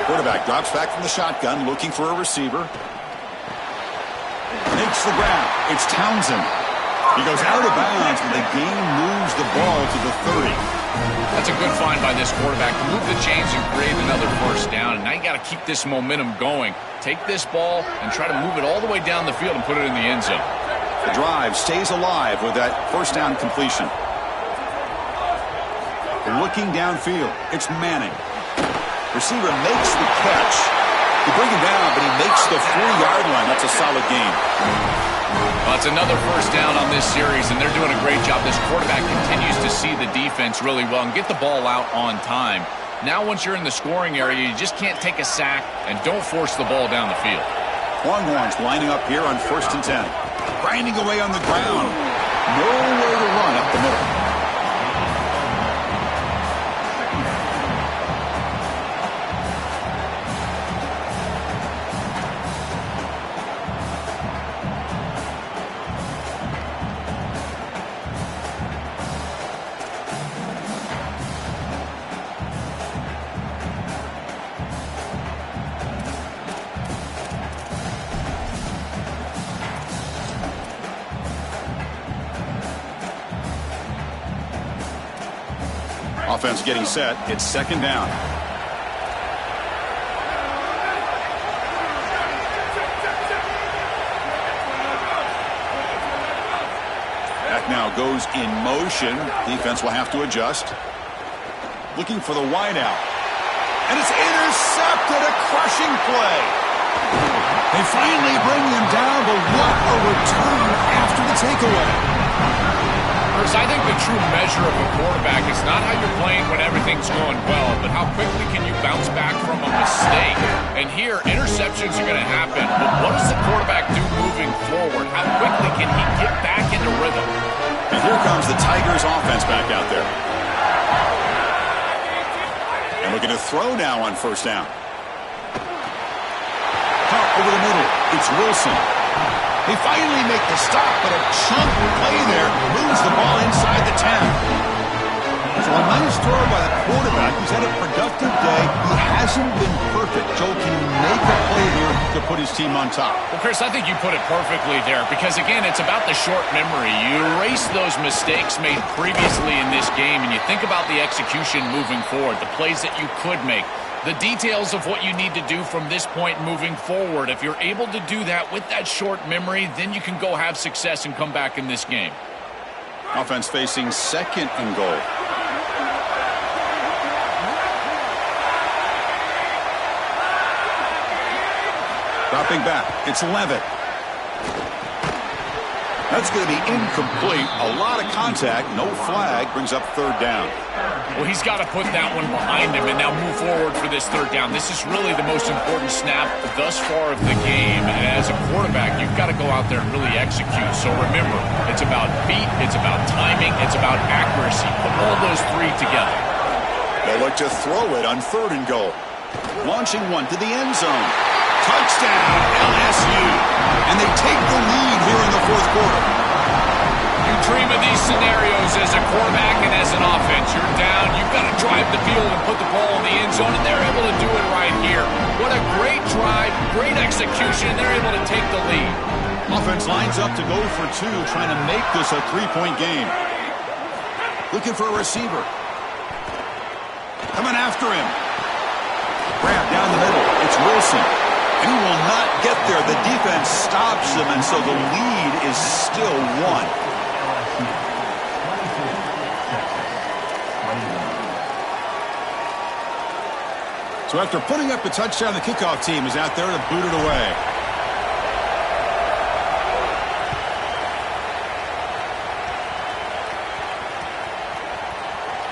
Quarterback drops back from the shotgun, looking for a receiver. Makes the grab. It's Townsend. He goes out of bounds, and the game moves the ball to the 30.
That's a good find by this quarterback to move the chains and create another first down. And now you got to keep this momentum going. Take this ball and try to move it all the way down the field and put it in the end zone.
The drive stays alive with that first down completion. Looking downfield, it's Manning. Receiver makes the catch. They bring him down, but he makes the 4-yard line. That's a solid gain.
Well, it's another first down on this series, and they're doing a great job. This quarterback continues to see the defense really well and get the ball out on time. Now, once you're in the scoring area, you just can't take a sack and don't force the ball down the field.
Longhorns lining up here on 1st and 10. Grinding away on the ground. Nowhere to run up the middle. Offense getting set. It's 2nd down. That now goes in motion. Defense will have to adjust. Looking for the wideout. And it's intercepted. A crushing play. They finally bring him down, but what a return after the takeaway.
I think the true measure of a quarterback is not how you're playing when everything's going well, but how quickly can you bounce back from a mistake. And here, interceptions are going to happen, but what does the quarterback do moving forward? How quickly can he get back into rhythm?
And here comes the Tigers offense back out there. And looking to throw now on 1st down. Pop over the middle. It's Wilson. They finally make the stop, but a chunk play there moves the ball inside the 10. So a nice throw by the quarterback. He's had a productive day. He hasn't been perfect. Joe, can he make a play here to put his team on top?
Well, Chris, I think you put it perfectly there because, again, it's about the short memory. You erase those mistakes made previously in this game, and you think about the execution moving forward, the plays that you could make. The details of what you need to do from this point moving forward. If you're able to do that with that short memory, then you can go have success and come back in this game.
Offense facing 2nd and goal. Dropping back. It's Levitt. That's going to be incomplete. A lot of contact. No flag. Brings up 3rd down.
Well, he's got to put that one behind him and now move forward for this 3rd down. This is really the most important snap thus far of the game. And as a quarterback, you've got to go out there and really execute. So remember, it's about feet, it's about timing, it's about accuracy. Put all those 3 together.
They'll look to throw it on 3rd and goal. Launching one to the end zone. Touchdown, LSU. And they take the lead here in the 4th quarter.
You dream of these scenarios as a quarterback and as an offense. You're down, you've got to drive the field and put the ball in the end zone, and they're able to do it right here. What a great drive, great execution, and they're able to take the lead.
Offense lines up to go for 2, trying to make this a 3-point game. Looking for a receiver. Coming after him. Grab down the middle. It's Wilson. And he will not get there. The defense stops him, and so the lead is still 1. So after putting up the touchdown, the kickoff team is out there to boot it away.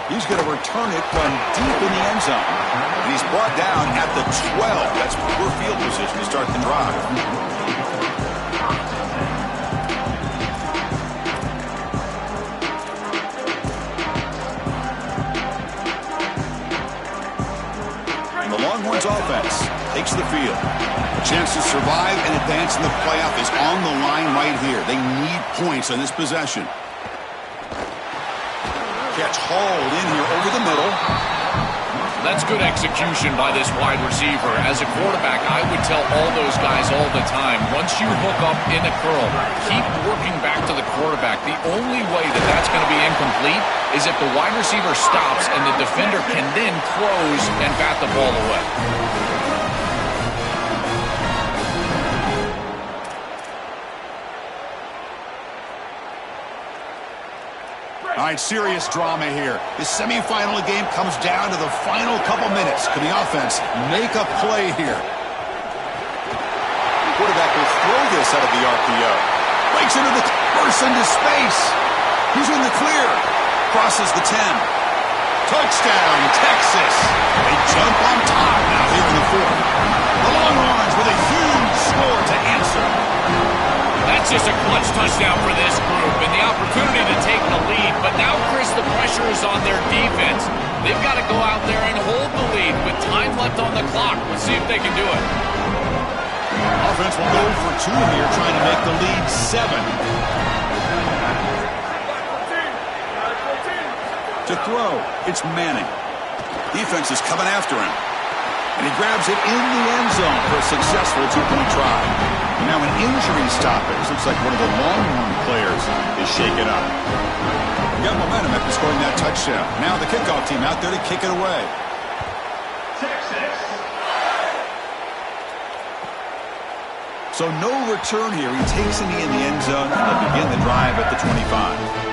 He's going to return it from deep in the end zone. And he's brought down at the 12. That's poor field position to start the drive. Longhorns offense takes the field. Chance to survive and advance in the playoff is on the line right here. They need points on this possession. Catch hauled in here over the middle.
That's good execution by this wide receiver. As a quarterback, I would tell all those guys all the time, once you hook up in a curl, keep working back to the quarterback. The only way that that's going to be incomplete is if the wide receiver stops and the defender can then close and bat the ball away.
All right, serious drama here. This semifinal game comes down to the final couple minutes. Can the offense make a play here? The quarterback will throw this out of the RPO. Breaks into the burst into space. He's in the clear. Crosses the 10. Touchdown, Texas. They jump on top now here in the 4th. The Longhorns with a huge score to answer.
That's just a clutch touchdown for this group and the opportunity to take the lead. But now, Chris, the pressure is on their defense. They've got to go out there and hold the lead with time left on the clock. Let's see if they can do it.
Offense will go for 2 here, trying to make the lead 7. To throw, it's Manning. Defense is coming after him. And he grabs it in the end zone for a successful 2-point try. And now an injury stoppage. Looks like one of the Longhorn players is shaken up. We got momentum after scoring that touchdown. Now the kickoff team out there to kick it away. So no return here. He takes it in the end zone, and they'll begin the drive at the 25.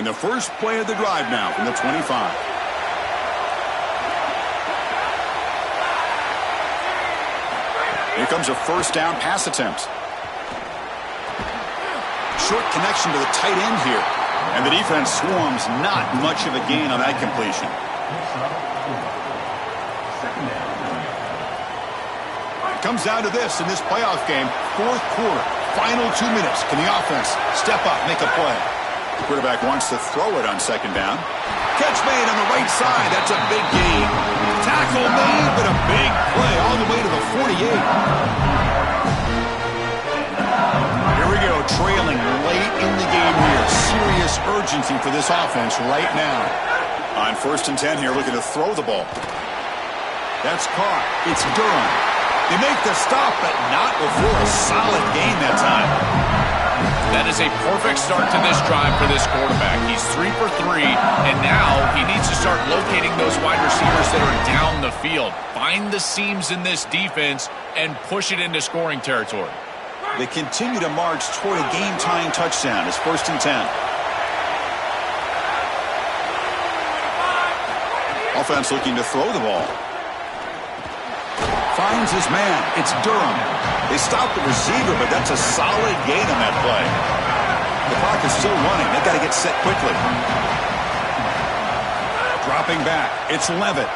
And the first play of the drive now from the 25. Here comes a first down pass attempt. Short connection to the tight end here. And the defense swarms, not much of a gain on that completion. It comes down to this in this playoff game. 4th quarter, final 2 minutes. Can the offense step up, make a play? The quarterback wants to throw it on 2nd down. Catch made on the right side. That's a big gain. Tackle made, but a big play all the way to the 48. Here we go, trailing late in the game here. Serious urgency for this offense right now. On 1st and 10 here, looking to throw the ball. That's caught. It's Durham. They make the stop, but not before a solid gain that time.
That is a perfect start to this drive for this quarterback. He's 3 for 3, and now he needs to start locating those wide receivers that are down the field. Find the seams in this defense and push it into scoring territory.
They continue to march toward a game-tying touchdown. It's 1st and 10. Offense looking to throw the ball. Finds his man. It's Durham. They stop the receiver, but that's a solid gain on that play. The clock is still running. They've got to get set quickly. Dropping back. It's Levitt.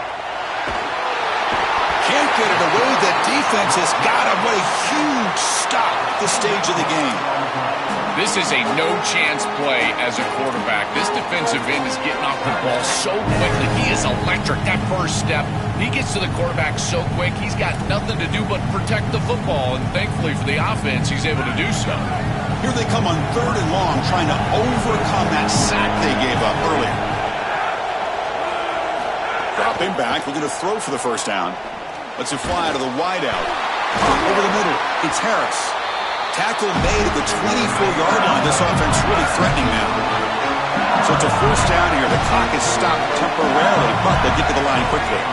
Can't get it away. The defense has got him. What a huge stop at this stage of the game.
This is a no-chance play as a quarterback. This defensive end is getting off the ball so quickly. He is electric. That first step, he gets to the quarterback so quick, he's got nothing to do but protect the football. And thankfully for the offense, he's able to do so.
Here they come on 3rd and long, trying to overcome that sack they gave up earlier. Dropping back, looking to throw for the first down. Lets it fly to the wideout. Over the middle, it's Harris. Tackle made at the 24-yard line. This offense really threatening them. So it's a 1st down here. The clock is stopped temporarily, but they get to the line quickly.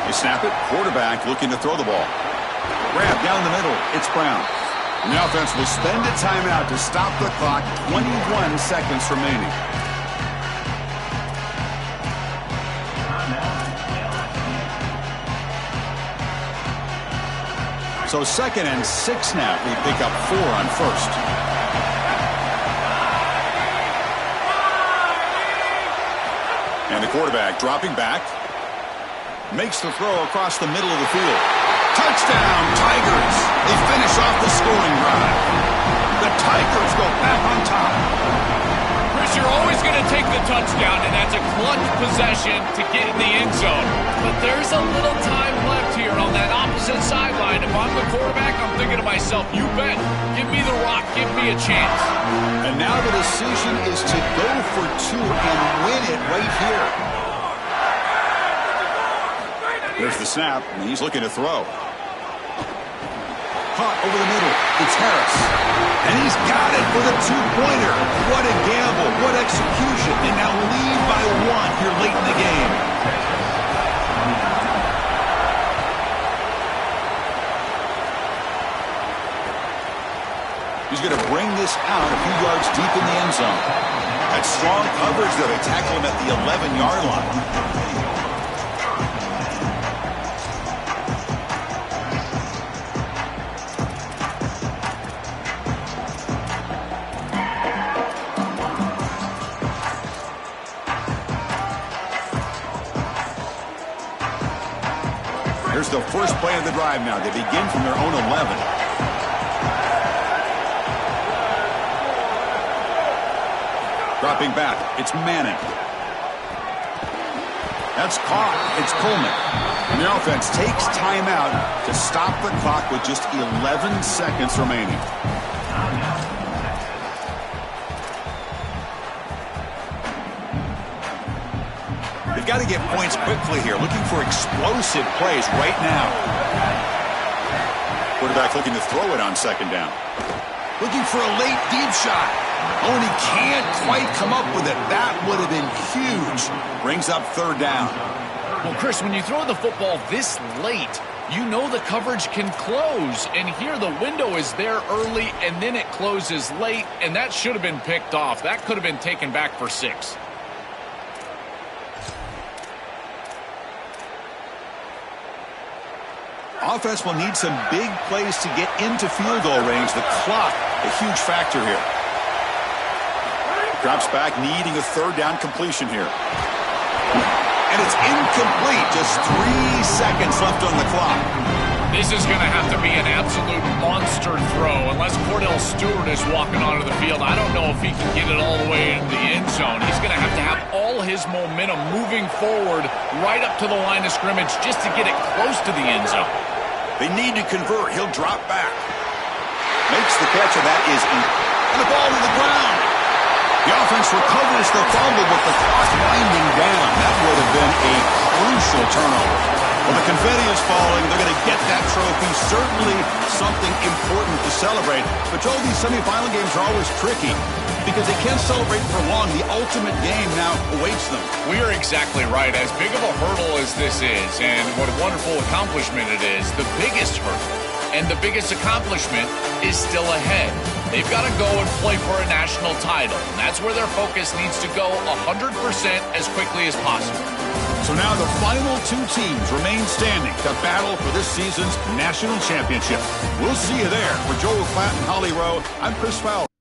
They snap it. Quarterback looking to throw the ball. Grab down the middle. It's Brown. And the offense will spend a timeout to stop the clock. 21 seconds remaining. So 2nd and 6 now. We pick up 4 on 1st. And the quarterback dropping back. Makes the throw across the middle of the field. Touchdown, Tigers! They finish off the scoring drive. The Tigers go back on top.
Chris, you're always going to take the touchdown, and that's a clutch possession to get in the end zone. But there's a little time left here on that opposite sideline. If I'm the quarterback, I'm thinking to myself, you bet. Give me the rock. Give me a chance.
And now the decision is to go for 2 and win it right here. There's the snap, and he's looking to throw. Caught over the middle. It's Harris. And he's got it for the 2-pointer. What a gamble. What execution. They now lead by 1 here late in the game. He's going to bring this out a few yards deep in the end zone. That strong coverage, though, they tackle him at the 11-yard line. Here's the first play of the drive now. They begin from their own 11. Dropping back. It's Manning. That's caught. It's Coleman. And the offense takes timeout to stop the clock with just 11 seconds remaining. They've got to get points quickly here. Looking for explosive plays right now. Quarterback looking to throw it on 2nd down. Looking for a late deep shot. Oh, and he can't quite come up with it. That would have been huge. Brings up 3rd down.
Well, Chris, when you throw the football this late, you know the coverage can close. And here the window is there early, and then it closes late, and that should have been picked off. That could have been taken back for 6.
Offense will need some big plays to get into field goal range. The clock, a huge factor here. Drops back, needing a 3rd down completion here. And it's incomplete. Just 3 seconds left on the clock.
This is going to have to be an absolute monster throw. Unless Cordell Stewart is walking onto the field, I don't know if he can get it all the way into the end zone. He's going to have all his momentum moving forward right up to the line of scrimmage just to get it close to the end zone.
They need to convert. He'll drop back. Makes the catch, and that is in. And the ball to the ground. The offense recovers the fumble with the clock winding down. That would have been a crucial turnover. Well, the confetti is falling. They're going to get that trophy. Certainly something important to celebrate. But, Joel, these semifinal games are always tricky because they can't celebrate for long. The ultimate game now awaits them.
We are exactly right. As big of a hurdle as this is, and what a wonderful accomplishment it is, the biggest hurdle and the biggest accomplishment is still ahead. They've got to go and play for a national title, and that's where their focus needs to go 100% as quickly as possible.
So now the final two teams remain standing to battle for this season's national championship. We'll see you there. For Joel Klatt and Holly Rowe, I'm Chris Fowler.